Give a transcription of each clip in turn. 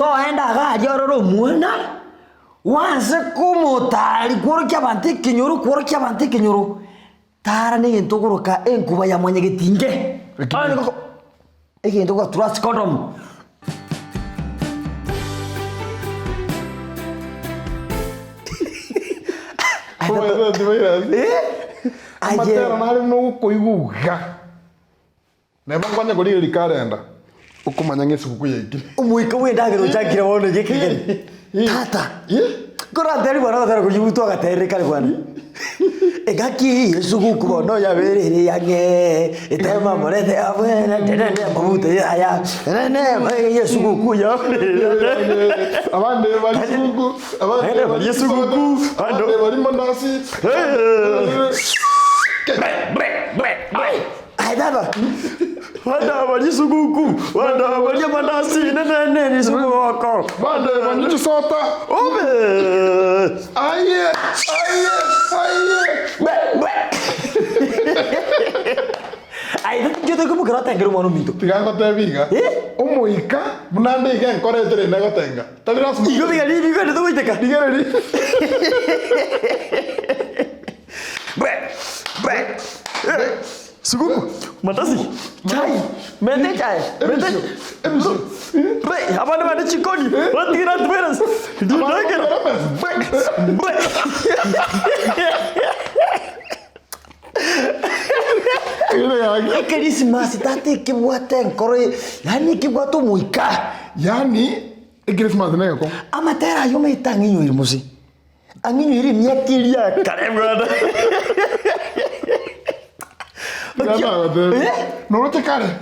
enda gari ororo muona wanse kumutari kurokia abantu kinyoro tara ni ntogoroka enkuba ya Nyagetinge ego ko trust condom Amatera nari no kuiguga. Neba kwanya kuri rikarenda. Ukumanya Esuguku yiki. Umuika wendagero cyakira wono gikigeni. Tata. Kora ndari bana batara kuyibuto agatere kale bwana. Egaki Esuguku bono yaberere yange. Etema morete abena tene mabute ya. Ne Esuguku ya. Abande bali Esuguku, abande bali Esuguku, abande bali mandasi. Ai baba. Wanda bali Esuguku, wanda bali mandasi ne Esuguku. Wanda bali sota. Obe. Aye. Ai, yo tengo como que no tengo un mito. Tigango te viga. Umuika, munande igen koretere nego tenga. Tadiras mu. Igo viga ni viga no voy a caer. Diga ni. Esuguku, matasi. Chai. Mete chai. Mete. Bre, abana bana chikoni. What tira tueras. Du naker. Ya carísima, si tate que buate en corre, yani que buato muika. Yani, Christmas ne ko. Amatera yo me tanginho irmusi. Anginho iri nyakiria karembrada. No te kare.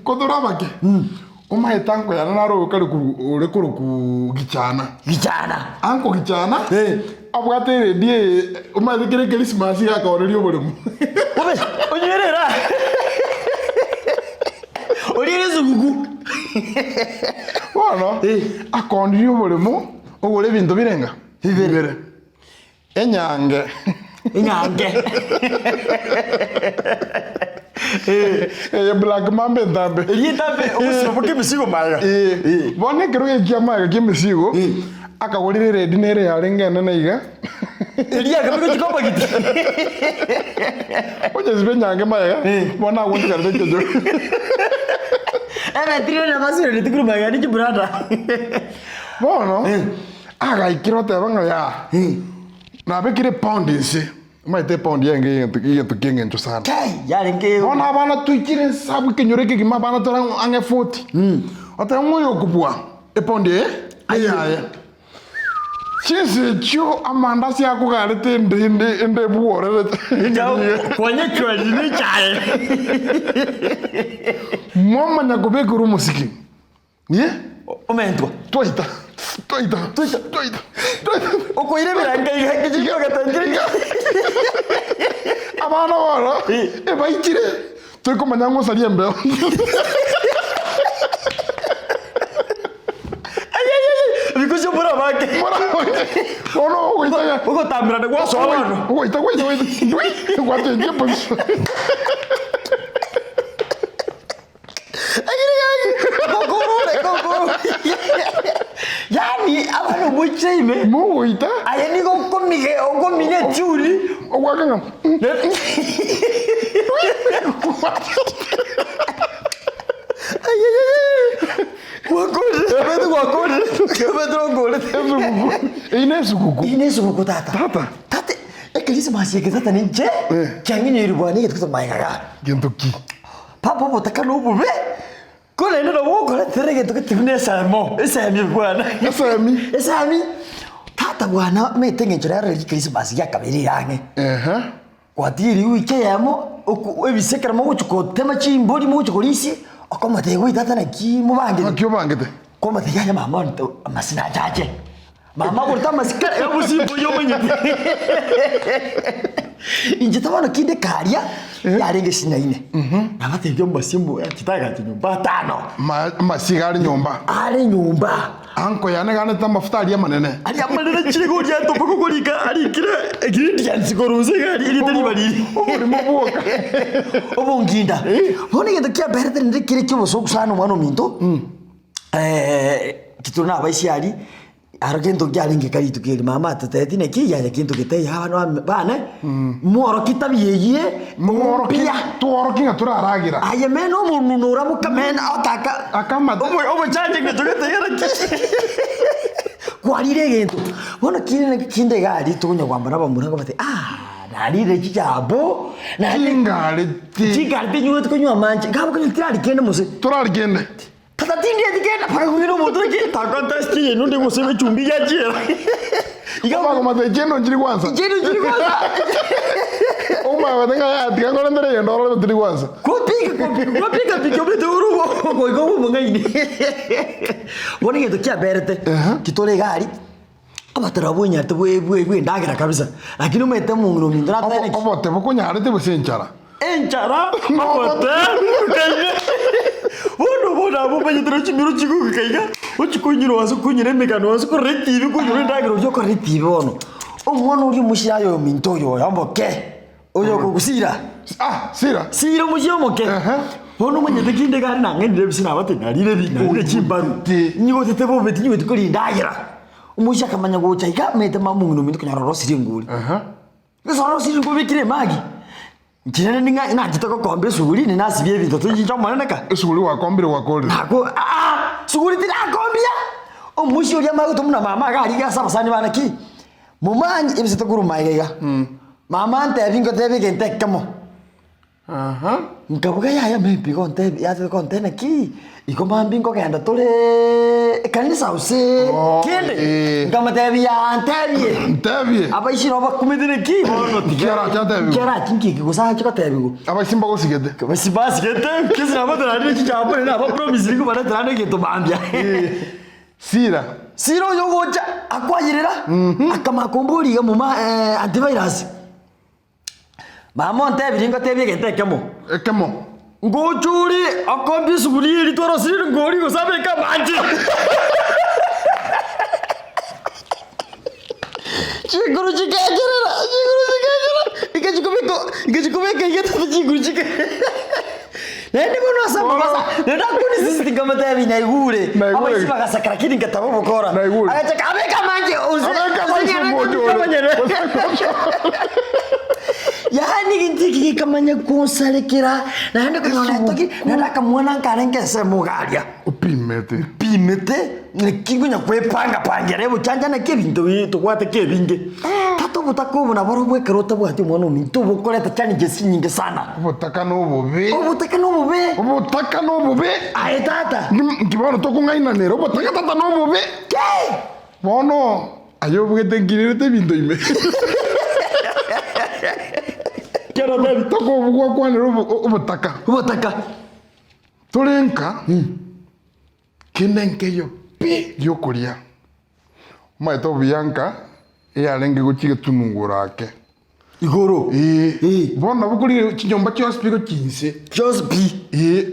Kodoraba ke. Uma etango ya naro ku gichana. Anko gichana. Abwate die uma dikire Christmas ya ka oreri oboremu. Obe, onyerera. Onyere Esuguku. Bueno, akondiri oboremu, ogore bintu birenga. Bibere. Enyange. Black Mamba tambe. Tambe, usipo porque misigo maya. Bone kero ke kiama ke misigo. Akagorire red nere yarenga nene iga. Elia kamiko chikopa giti. Oje zibenyange maya. Bona wonti karbe kejo. Trio na basura ni tukuru maya ni brada. Bono. Aga ikirote banga ya. Na bekire pound isi. Maite pound yenge tukenge ncho sana. Kai, yarenge. Ona bana tuikire sabu kenyoreke kima bana tora ange 40. Ota ngoyo kubwa. E pound ayaye. Chese cho amanda si akugarete ende buore. Njao kwanye chwali ni chae. Mama nyagobe kuru musiki. Ye? Omentwa. Toita. Oko ire biranga ihe kijiko gatangirika. Abana wala. E baikire. Toko manyango salie mbeo. Because you put a back. Oh no, wait. Ugo tambra de guaso wano. Wait. What the difference? Go. Yani abano muchime. Muita. Ayeni go komige o komine churi. O wakanga. Esuguku tata. Tate, Christmas ye tata ninche. Changinyo iribwani yetu maigaga. Gentoki. Papa botaka no bube. Kole no wo kole terege to kitune samo. Esami bwana. Esami. Tata bwana metenge njira Christmas ya kabiri yange. Kwa diri uike yamo ebisekera mo guchuko tema chimbori mo guchukolisi akoma te gwi tata na ki mo bange. Akyo bangete. Koma te ya mama ndo masina jaje. Mama kurta masikara ya busimbo yo menye. Inje tabana kinde karia yarenge sinaine. Nabate byo masimbo ya kitaga nyumba tano. Masigara nyumba. Are nyumba. Anko yane gane ta mafuta ali manene. Ali amanene chiko ya to poko kolika ali kire ingredients koruze gari ili tani bali. Oburi mubuka. Obonginda. Hone ngenda kya berete ndikire kyo bosokusana mwana minto. kituna abaisiari aragento gyaringe kari tukiri mama tateti ne ki ya kintu kitei hano bana muoro kitabiyeye muoro pia tuoro kinga turaragira aye meno munura mukamena otaka akama omo chaje ngatugete ki kwarire gento bona kinde gari tunya kwambara bamuraga bati narire kijabo ningare tigarte nyuwe tukunywa manje ngabo kanyitira kende muse turarigende tatatindi atikenda pakubiro motoki takontest ye nundi museme chumbi ya jera igaba mate jeno njiri kwanza uma watenga ya tikangora ndere yendoro ndiri kwanza kopika pikyo beturugo koiko mungaini bone geto kya berete kitole gari abatara bonya tebwe ndagira kabisa lakini umete mungu mindra tane obote bokunyarete busenchara enchara obote kaiga bona bopenye tro chimiro chiku kaiga ochikunyiro wasu kunyire mekano wasu corrective kunyire ndagiro yo corrective ono omwana uri mushirayo mintoyo yamboke oyo kugusira sira mushyo moke bono mwenye tekinde gari nangendire bisina bate narire bina chimbaru nyigo tetebo beti nyigo tikori ndagira umusha kamanya gocha ika mete mamungu mintu kunyaroro siringuri ngisoro siringuri kire magi Njirene ninga ngajitoko kombe suguri ni nasibye bintu tunjinja mwanaka suguri wa kombe wa kole nako suguri tira kombia omushi uri amagutu muna mama gari ga sabasani banaki mumanyi ibisete guru maigega mama ante vingo tebe gentekamo nkabuga ya mepi konte ya te konte naki iko mambingo kenda tole kanisa use kende ngama tebe ya antebie abaishiro bakumedene ki bono tikara cyatebe kera kinki gusa cyaka tebe go abasimba go sigede kizina badara ndi cyambo na ba promise ngo badara ndi to bambya sira yo goja akwayirira akamakumburi ga muma antivirus mama ntebiri ngo tebye gentekemo ekemo ngochuri akombi suguri litoro siri ngori go sabe kamanje chiguru chikajera ikachikubeka igeta chiguru chike nende bono asaba basa nenda kuni sisi tingama tabi na igure aba isiba gasakara kidi ngatabo bokora agacha kabe kamanje yani gintiki kamanya kunsalekera nande kunona toki nanda kamwana nkarenge se mugaria upimete nikingunya kwepanga panga rebo chanja na kebinto yito kwate kebinge tato butako na boro bwekerota bwati mwana minto bokoreta chani jesi nyinge sana ubutaka no bube aye tata ngibona tokungaina nero ubutaka tata no bube ke bono ayo bwete ngirete binto ime kera baby toko bugwa kwanero ubutaka turenka kinenke yo pi yo kuria maito bianka yarenge guchige tunungurake igoro bona bukuri kinyomba cyo spiko kinse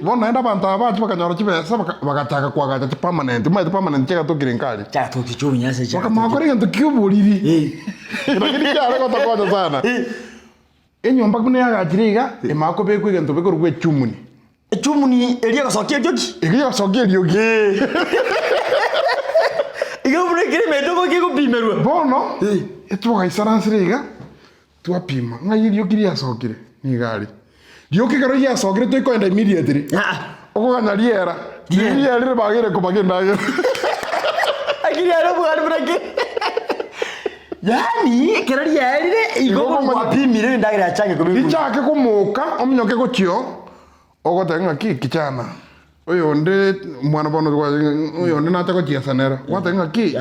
bona enda bantu abacu bakanyora kibesa bagataka kwagacha permanent maito permanent chega tukirenkari cha tukichunyase cha bakamakore ngento kyuburiri lakini cyare gotakoja sana enyomba kune yagachiriga emako bekwe ngento bekorwe chumuni elia gasokia joki igabure kire metoko kiko pimerwa bono etuga isaransiriga tuapima ngayiri yokiri yasokire ni gari yokigaro yasokire toikoenda immediately okoganya riera rire bagire kubagenda akiri ara bwari brake yani kerari yarire igobo mwapimire ndagira yachange kubiku ichake kumuka omnyoke gochio ogotenga kichana oyo nde mwana bono oyo nde natako chiasanera watenga ki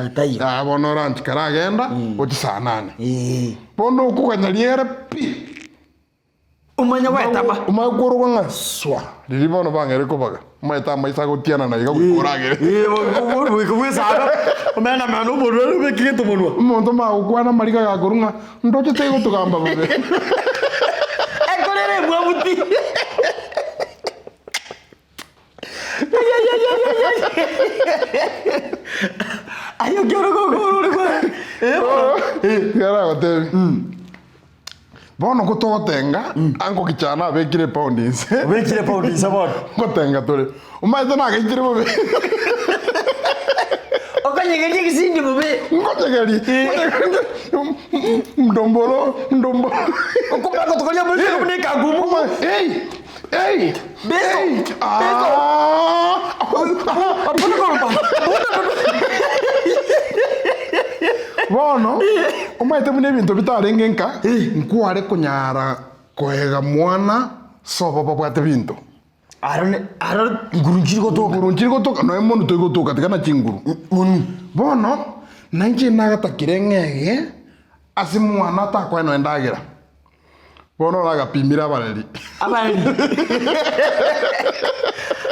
bono ranch karagenda oti saa 8 bono kuganyariera pi umanya wetaba umaguru ngaswa riri bono bangere kubaga maita maisa gotiana na iga kuragere kubwisaga umena mano bono bekigeto monwa umuntu magukwana mariga gagurunga ndoche tego tugamba bobe ekorere mwabuti ayo quiero go gara gote bono gototenga ango kichana bekire poundins bono gotenga tole umaito na gikire bobe Geria Kisii bobe. Ngoja gari. Mdombolo. Kumbe kutokolia mwezi kumnika gumu. Hey. Beso. Bono, umaite mune bintu bitarengenka, nkware kunyara koega mwana sobo babwate bintu. Ara ngurunjiri gotoka no emono to gotoka tikana chinguru. Bono, nanje nagatakire ngege asi mwana takwa no endagira. Bono nagapimira abareri.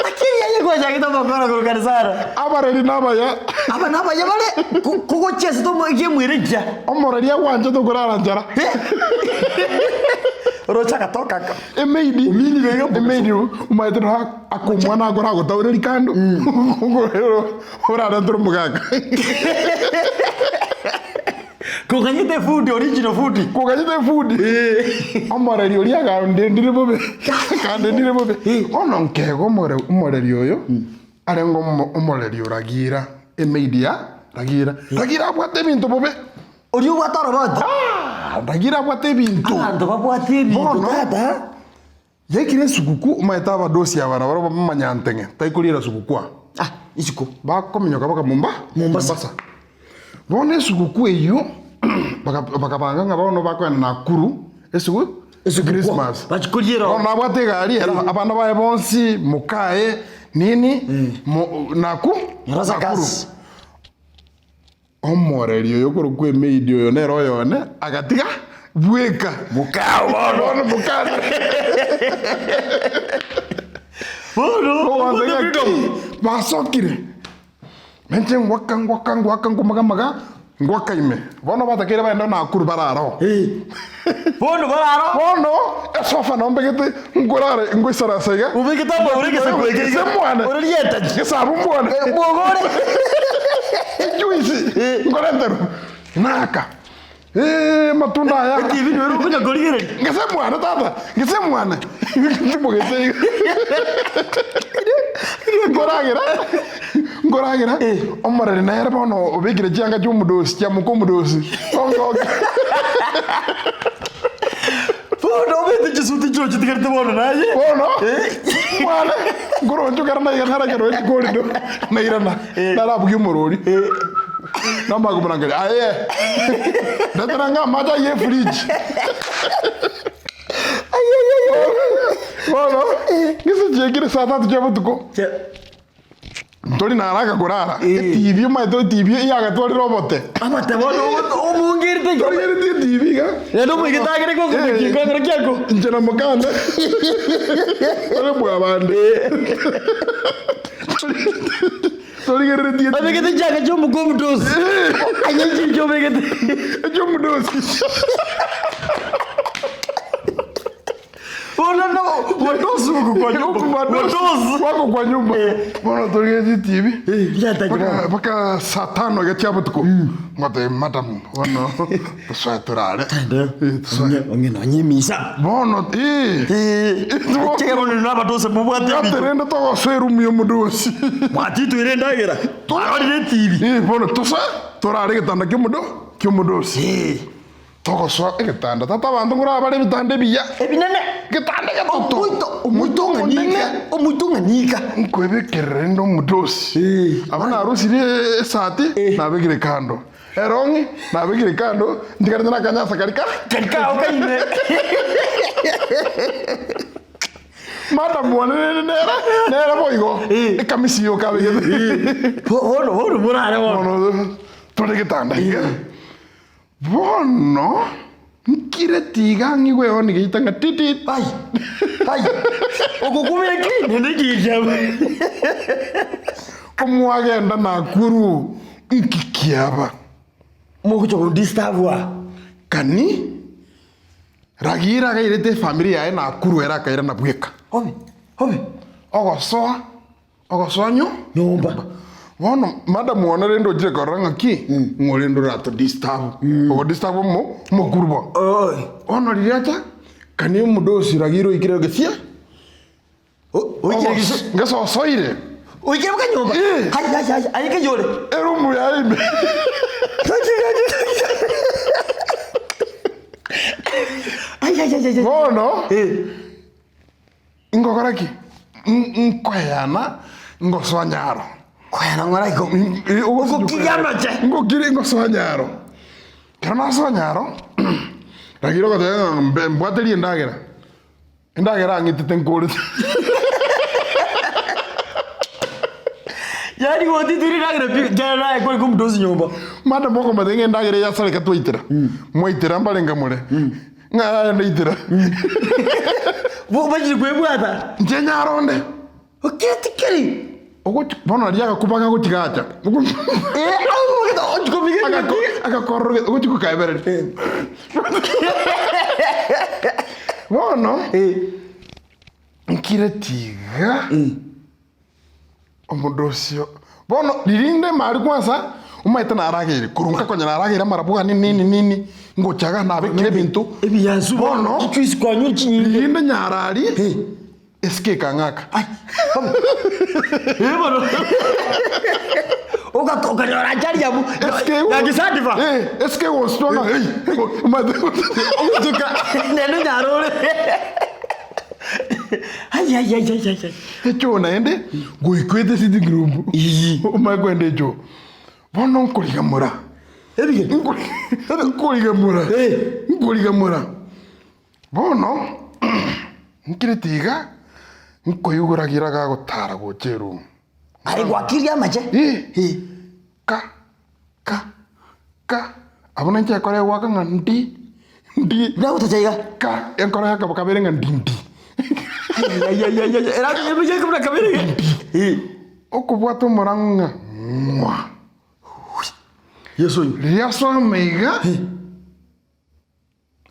Akiri yaje kwa jagita bakora kurukanisara. Abareri nabaya. Aba nabaya bale kuko chese to mwe mwirinja. Omoreri awanje to kurara njara. Rocha katoka. Emeidi umaite no akumwana agora gutaureri kando. Ngorero orara ndro mugaka. Kuganyite food, original food. Omoreri oria ndendire bobe. Kandendire bobe. Ono nkego omoreri oyo. Arengo omoreri oragira. Emedia ragira bwate bintu bobe. Ori bwatara bata. Ragira bwate bintu. Ando babwate bintu tata. Yekire Esuguku umaita abadosi abana baro bamanyantenge. Taikurira Esuguku. Isiko. Bakominyoka baka Mombasa. Bone Esuguku eyo bakabanga ngabono bakwena Nakuru. Esuguku Christmas. Bachikurira. Ona bwate gari era abana bae bonsi mukae nini Nakuru. Omoreri oyo korokwe meidi oyo nero yone agatiga bweka mukao mukao basokire menche ngwaka ngwaka ime bono batakire baenda Nakuru bararo bono esofa nombe gete ngorare ngwisara sega ubigita mboreke sekwege semwana oriyeta gisabu mbona bogore juisi ngorentero naka matunda ya TV ni wewe kuja gorigere ngesemwana tata ngesemwana ndimugese ngoragira omorere nere bono obigire cyanga cy'umudosi cya mukomudosi ongoga bono bete gisuti cyo kitigarte bono naye bono mwana ngoronjo karana yana gero ikorido nairana narabugi umurori namagumurangari aye ndataranga maja ye fridge bono ngisi jegire saa 3 cyabutuko Ntori naraka kurara. TV maito TV yaga twari robote. Amate bono omungirite ko. Ngirite TV ga. Endo mwigitagire ko kingangara kyako. Njena mukanda. Ole bwabande. Tori ngirite TV. Abegete jaga cyo mukomudosi. Anyenji cyo begete. Cyo mudosi. Ona no, wadosi wako kwa nyumba. Bona tori TV. Yata baka saa 5 gachabutuko. Ngote madam wono tsaturare. Ongena nyimisa. Bono Chega bono nabadosi mubwate. Yaterenda to serum yo mudosi. Mwatito irendagira. Ari TV. Bono tosa torare gitanda kyomudosi. Toko so ekitanda tata bantu ngura bari bitande biya ebinene gitanda gato omuntu nganika nkwebe kerendo mudosi abana arusire sati nabegire kando erongi nabegire kando ndikarenda nakanyasa karika okaine madam wone nera boigo ekamisiyo kabegire hono murare wono tore gitanda Bono nkire tiga ngigwe oni gitanga titi ai okukumira ki ndigija komwagenda Nakuru nkikiaba mukucho disturba kani ragira gairete familia ya Nakuru era kaira na bweka hobe ogosoa nyumba Bono madam wona rendo jire koranga ki ngolendo rato disturb ogo disturb mo kurbo ono liriacha kani mudosi ragiro ikire gesia ngaso soire Uikire muka nyumba. Hai. Aike yore. Erumu ya ime. Ai. Bono. Ingokoraki. Nkoyana ngoswanyaro. Koyana ngora iko. Uko kiyama che. Ngokiri ngoswanyaro. Kana swanyaro. Ragiro ko te mbwateri endagera. Endagera ngitete nkore. Yani woti turi ragira jara ko kumdozi nyumba. Mada moko madenge endagera ya sale katwaitira. Mwaitira mbalenga mure. Nga nditira. Bo bajiri kwebwata. Njenya ronde. Oketikeri. Ogochi bono aliaga kubaga gotigacha. Akakorro ogochi kukaibere. Bono nkire tiga. Omodosio. Bono lirinde mari kwanza umaita naragire kurunka konya naragire marabuga nini ngochaga nabe kire bintu ebiyanzu bono kitwisi kwa nyuchi lirinde nyarari eske kangaka. Bono Oka nyora jari yamu. Nagisadiva. Eske wostona Utuka neno nyarore. Ai. Echo naende goikwete sidi group. Umakwende echo. Bono nkoligamura. Ebige. Nkoligamura. Bono nkiretiga nkoyuguragira ga gutara gocheru. Ai gwakiria mache. Ka. Abona nche kore waka ngandi. Na utachaiga. Ka enkora yaka bakabere ngandi. Ai. Era yebije kubra kabere. Okubwato moranga. Yeso. Riaso meiga.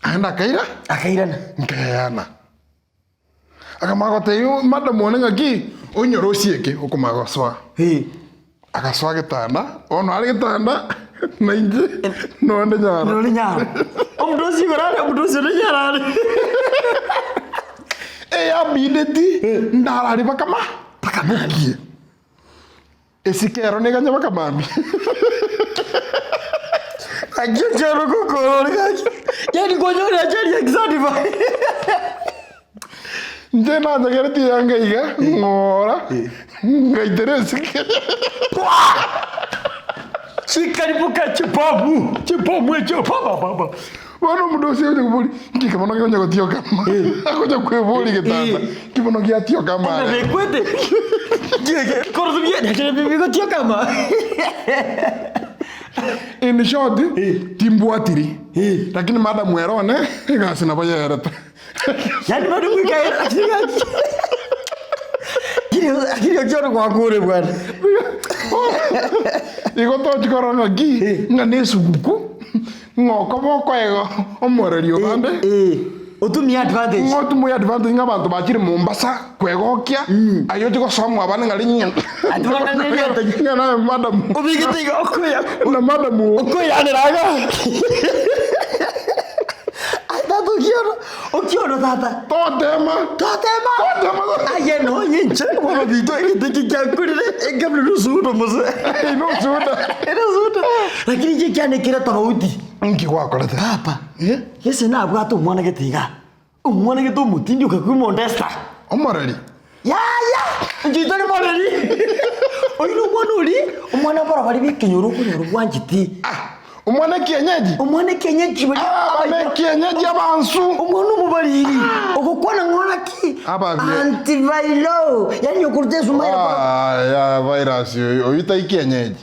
Anda akairana. Nkayana. Akamagote yu madam wonenga ki onyorosieke okumagoswa. Agaswa gitanda, ono ari gitanda na inje nonde nyara. Omdosi nyara. Ya bideti ndarari bakamakie. Esikero neganya bakamami. Ajero kokoro gaji. Yani konyora ajari exadiva. Njena njagereti yanga iga ngora. Ngaiteresi. Chikaribuka chipabu. Baba. Wano mudosi yote kubuli. Kikamono kionja kutio kama. Akoja kwebuli getanda. Kimono kia tio kama. Ana rekwete. Koro tubia nakere bibi kutio kama. In short, timbuatiri. Lakini madam werone ngasi na baya yarata. Yani madam wikaira. Kiri ojoro kwa kure bwana. Iko to chikoranga gi ngane Esuguku. Ngoko boko ego omorerio bande. Otumia advantage. Otumia advantage ngabantu bachiri Mombasa kwegokia. Ayo tiko somo abane ngari nyen. Atwana ngari ngana madam. Obigitiga okoya. Na madam okoya neraga. Okiondo tata. Totema. Aye no yinche mo bito ikitiki chakurire engamlu nusudo mose. Nusudo. Lakini je kyane kira tawuti. Nki wakorete. Papa. Yese na bwato mwana getiga. Umwana geto mutindi ukakumo ndesta. Omorari. Ya. Njitoni morari. Oyino mwanuri, umwana bara bari bikinyoro kunyoro bwanjiti. Umwana kienyeji bari. Abane kienyeji abansu. Umwana umubariri. Okukwana ngona ki? Antivirus. Yani okurte sumaira. Ya virus oyita kienyeji.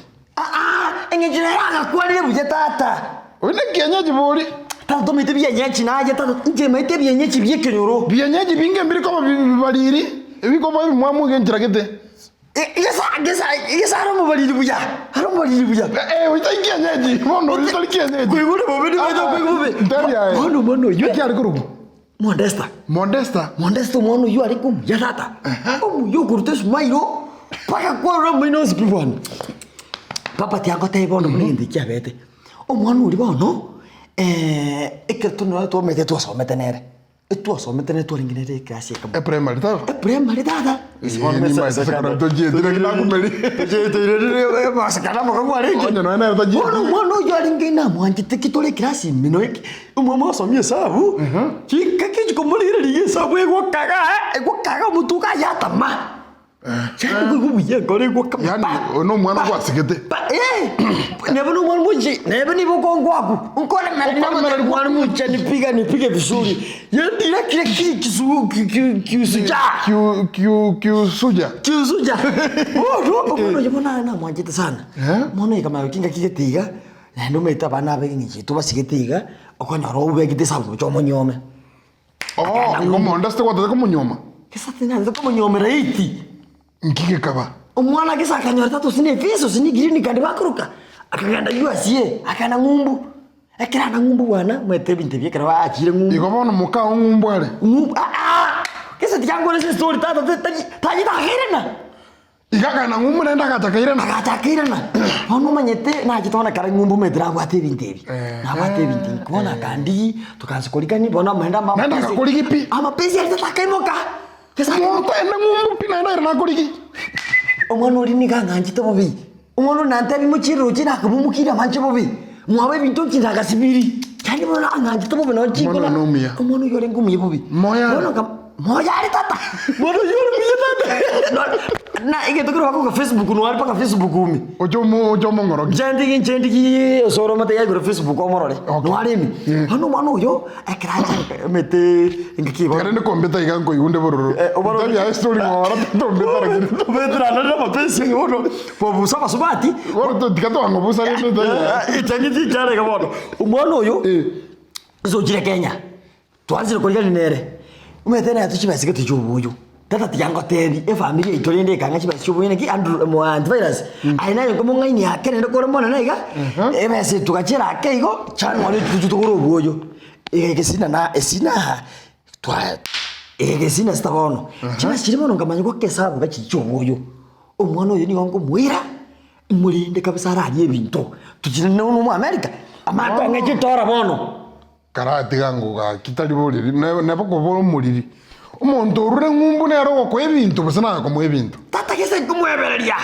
Engejera kwalire buje tata. Oyine kienyeji bori. Tato mete bienyeji naje tato nje mete bienyeji byekenyoro. Bienyeji binge mbiri ko bibariri. Ebiko babi mwamu genjira gete. Yes, I don't believe you. I don't believe you. We take kienyeji. Mono, we take kienyeji. We would have been Mono, you are group. Modesta, Mono, you are kum. Yatata. Oh, you could just mayo. Paka quarro minos one. Papa Tiago table in the cavete. Oh, one would no. Ekertuno to make it was a metanere. etu asomete ne turingine class kama primary tata primary tata isibona mesa sakara toje ndira kina kumeli toje ndira masakana mukangwa ringi onye no ena toje mwana uyo aringina mwanjite kitole class mino umwe asomie sabu kiki komulire riye sabu egwakaga mutuka yatama cyangwa kubuye gore gwakama yani no mwana gwasigete nebe no mwana muji nebe ni bogongwaku unkole mara mwana muji nipige vizuri yendira kile kisuja mwana na mwanjite sana mwana kama kinga kigetiga na ndo meta bana begingi tuba sigetiga okonyoro ubegite sabu cyo monyome como ndaste kwata como nyoma kisa tena ndo como nyome raiti ngike kaba umwana kisa akanyora tatu sine fiso sine green kandi bakuruka akaganda yuasie akana ngumbu akirana ngumbu bwana mwete binte byekara baakire ngumbu igobona muka ngumbu ale kisa tiyango le story tata taji takirena igakana ngumbu nenda katakirena ono manyete na kitona kara ngumbu medra bwate bintebi na bwate bintebi kona kandi tukazikolika bona mwenda mama nenda kakoliki ama pesi atakaimoka kisa monta ena ngumbu pina na koliki omwana uri ni kanganjite bobi umwana nantabi muchiro china kabumukira manje bobi mwabe bintu kindaga sibiri cyane bona anganjite bobi no chikola omwana yore ngumi bobi moya ari tata bona yore miye tata na ige tokero bako ka Facebook no ari paka Facebook umi ojo mongoro jendi Osoro mate ya go Facebook omorore no ari mi hano mwana uyo akraja mete ngiki bo kare ne kompeta igango yunde bororo tabi ya story ngora tombeta rakiri tombeta na mapesi ngono po saba subati ngoro to dikato ngo busa ne itangiti cyane gabono umwana uyo uzogire Kenya twanzire kurya nere umete na tuchibasike tujubuyo tata tiyango tebi family itolende kanga chibasike ki antivirus ainayo komo ngaini yake nende kore mona naiga ebese tukachira keigo chano wale tutugoro buyo ekesina na esina twa ekesina stabono chibasike bono ngamanyi ko kesabu gachichubuyo umwana uyo ni wango muira mulinde kabisa rali ebintu tukine no mu America amaka ngachitora bono karate gango ga kitali boliri ne bako bolo muliri umuntu urure ngumbu ne ro ko ebintu basana ko mu ebintu tata kese kumwebereria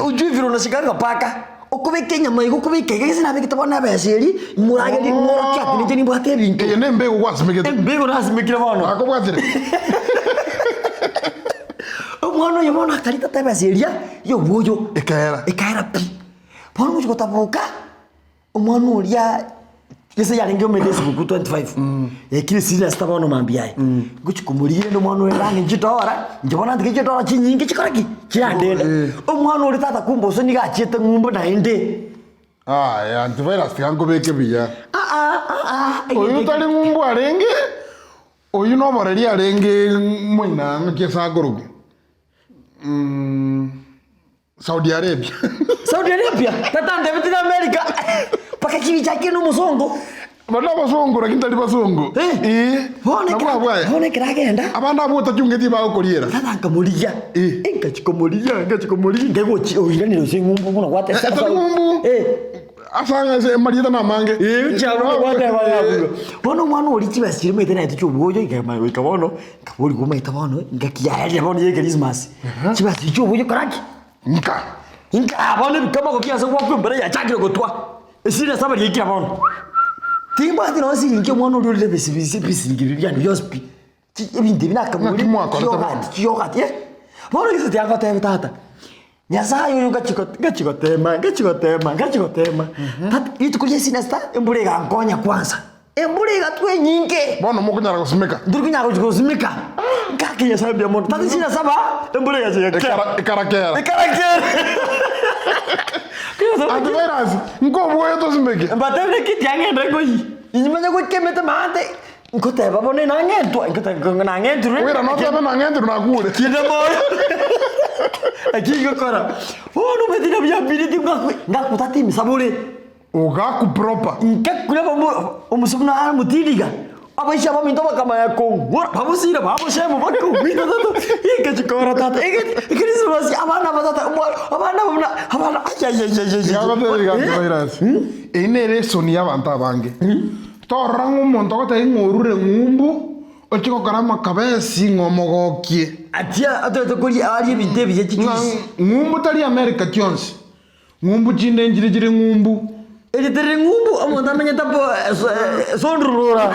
ujiviro no sigara paka okubeke nyama iko kubeke kese na bekita bona beseri murage di ngoro kyati ne ni bwate ebintu ne mbego kwasimekete mbego nasimekira bono akobwatire omwana yobona karita tabeseria yo buyo ekaera pi bono mucho tabuka omwana uria kese ya ngio medesi ku 25 ekile sina staba no mambiai nguchikumurire no mwana werange njitora njibona ndikichitora chinyingi chikoraki chiandenda omwana uri tata kumboso ni gachete ngumbo na ende ya antivirus kango beke biya oyu tali ngumbo arenge oyu no moreri arenge mwina ngekesa gorogu Saudi Arabia tata ndebe tina America paka chivi chake no musongo bana basongo rakita li basongo bone kiragenda abana bota chungeti ba okoriera tata nkamuria ngachikomuria ngegochi oiraniro singumbu kuna kwate sasa ngumbu asanga se marieta na mange charo kwate ba yabu bono mwana uri chibasire mete na ticho boyo ngama ikabono kaburi kuma itabono ngakiya ya bono ye Christmas chibasire cho boyo karaki Inka abone kama ko kiasa kwa mbere ya chakiro gotwa esira saba yikira bono timba ati no singe mwana uri le bisi ngiri ya yospi ebindi binaka muri yoga tie bono kisa tianga tebe tata nyasayo yuga chiko tema tata itukuye sinasta embure ga ngonya kwanza embure ga twe nyinge bono mokunyara kusimeka ndukunyara kusimeka ngake yasabia mono tata sina saba embure ga chekera ikarakera antivirus ngobo yeto simeke mbatene kityange ndegoi inyimanya ko kemete mate ngote babone nangentu nangentu wera no tebe nangentu nakure kida boy akigo kora ono medina bya biliti ngakutati misabule ugaku proper ngakula bomo umusubuna mutiliga abaisha baminto bakama yako babusira babushemu bako bino tato ikachikora tata ikrismas abana batata abana virus ine lesson y'abantu abange torrangu umuntu akotaye ngorure ngumbu Ochiko karama kabesi ngomogokie. Atia atotokuri ari bitebi yekikisi. Ngumbu tali America kyonse. Ngumbu chinde njire ngumbu. Editere ngumbu amonda menya tapo sondrura.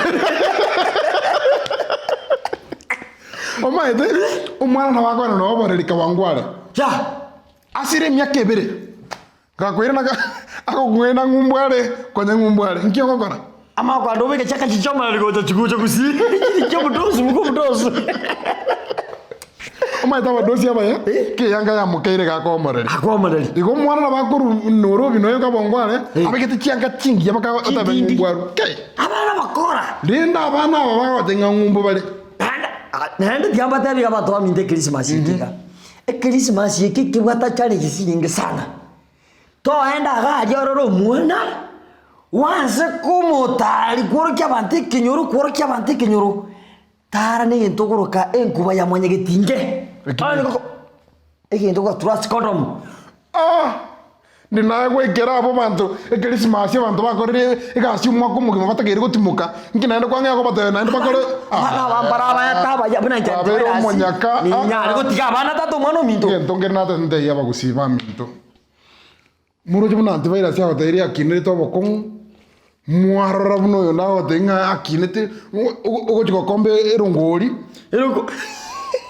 Omaite umwana na wakwana no oborerika wangware. Ya asire myaka ebere. Gakwira naga akogwena ngumbware kwanya ngumbware. Nkyo kokora. Ama kwa ndo weke chaka chichoma liko chikucho Gusii. Kyo mudosu mudosu. Omaita wadosi abaya. Ke yanga ya mukeire gakomorere. Akomorere. Igo mwana na bakuru noro binoyo kabongware. Abekete chianga chingi yabaka otabe ngumbware. Ke. Abana bakora. Linda abana baba batenga ngumbu bale. Nende diamba tabi kama toa minte Christmas yikika. Christmas yikiki wata chale kisinge sana. Toenda ga jororo muona. Wanse kumutari kurokia banti kinyoro. Tara ni ntokoroka enkuba ya Nyagetinge. Ani koko. Eki ntoko trust condom. Nina gwekera abo bantu Christmas abantu bakorire igasi umwaka umugima batagere gutimuka nkinaenda kwa ngako batayo naenda bakore bana bambara bayataba ya bina cyane abero munyaka ni nyari gutiga bana tato mwana minto ngentongere nata ndeye abagusi ba minto muroje buna antivirus ya bateri akinire to bokon muarara buno yo nawo tenga akinete ogochiko kombe erongori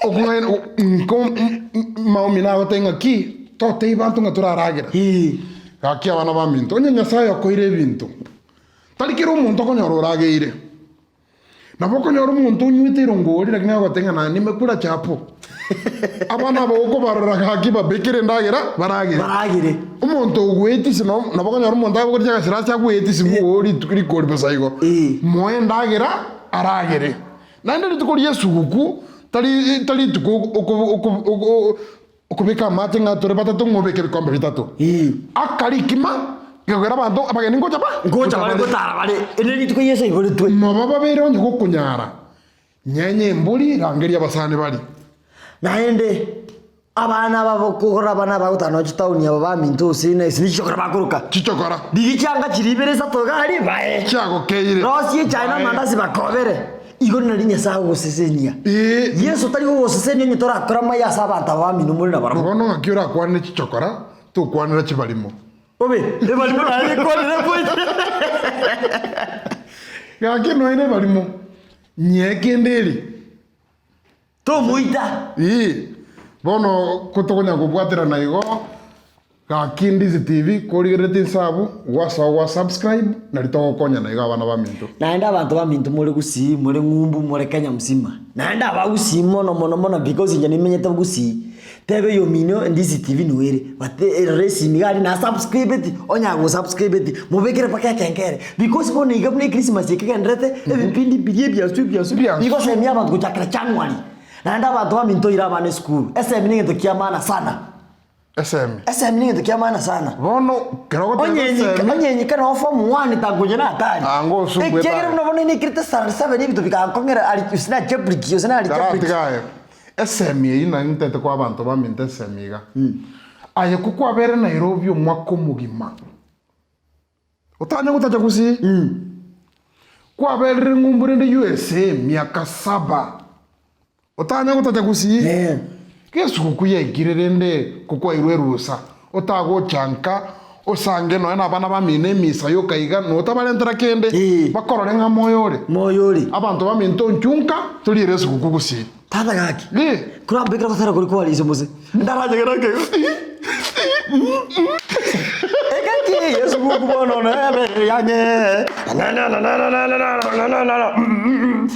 okungena maumina batenga ki tote ibantu ngaturaragira gaki abana ba minto onya nyasaye akoire bintu talikira umuntu akonyororagire nabo konyora umuntu unyite irongori lakini agotenga na nimekula chapo abana boko barara gaki babekire ndagira baragire umuntu ugweti sino nabo konyora umuntu agorya gasira cya gweti simuri tukiri kori basaigo moye ndagira aragire nande tukuri Esuguku tali tuko okubika mate ngatore batatu ngobeke bikombe bitatu akarikima gagera bantu abageni ngocha bari gutara bari eneri tukuyese igore twe mababa bero ndi gukunyara nyenye mburi rangeria basane bari naende abana babo kugora abana bagutana chitauni aba baminto sine sinichokora bakuruka chichokora bigichanga chiribereza togari bae chago keire rosi china mandasi bakobere igoni na linya sago gusesenia Yesu tari gusesenia nyitora akorama ya sabanta ba minu muri na baramo bono ngakiura kwane chichokora tu kwanira chibalimo obe le balimo na le kwanira point ngaki no ine balimo nyekendeli to muita bono kutokonya kubwatira na igo gaki NDIZI TV korigerete sabu wa subscribe na litoko konya na igo abana ba minto naenda abantu ba minto muri Gusii muri ngumbu muri Kenya msima naenda ba Gusii mono because njani menyeta Gusii tebe yo mino NDIZI TV nuere bate resi migari na subscribe onya go subscribe mubekere paka kenkere because bono igabne Christmas yekendrete ebipindi bia su because emya abantu kuchakra January naenda abantu ba minto ira bane school SM ninge tokiamana sana SM ninge tokiamana sana bono kerogo onyenyi kana form 1 tagunye na atari ango sungwe ta ekere no bono ni kirite 7 ibito bika kongera ali usina chebriki usina ali chebriki SM ina ntete kwa abantu ba minto SM iga aye kukwa bere Nairobi omwako mugima utanya gutacha Gusii kwa bere ngumbure ndi USA miaka 7 utanya gutacha Gusii Esuguku yaigirerende kukwa irwe rusa otago chanka osange no ena bana bamine misa yo kaiga no tabalentera kende bakorore nga moyori abantu baminto nchunka tulire Esuguku Gusii tata gaki kura bekra batara kuri kwa lizo mose ndaraje gerake ekaki Esuguku bono na be yanye na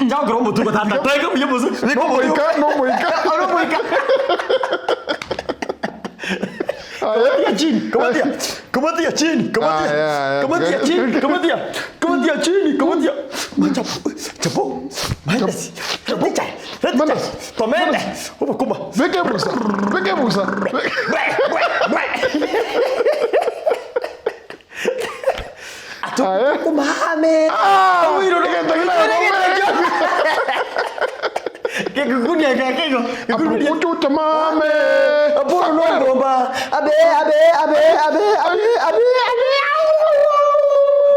njao gro mutu ko tata tega biye mose no moika Kamatia chini. Chapo. Mandasi. Tomende. Oba kuma. Veke busa. Atu kumame. Wiro que kukunia kakego kukunia tamame apono no bomba abe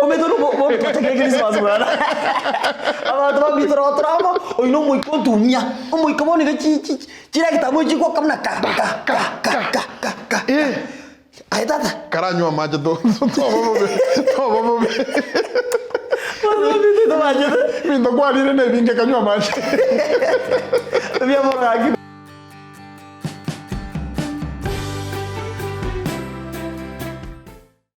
o medo no tutekere Christmas bwana. Abantu babitoro tramo oino mo ikontumia. Omo ikomoni ge chira kitamo chiko kamna ka. Ai tata. Caranywa maji to. Tobo. Mano, maji. Mimi ndo kwa nini ne vinge kanywa maji. Via mora aqui.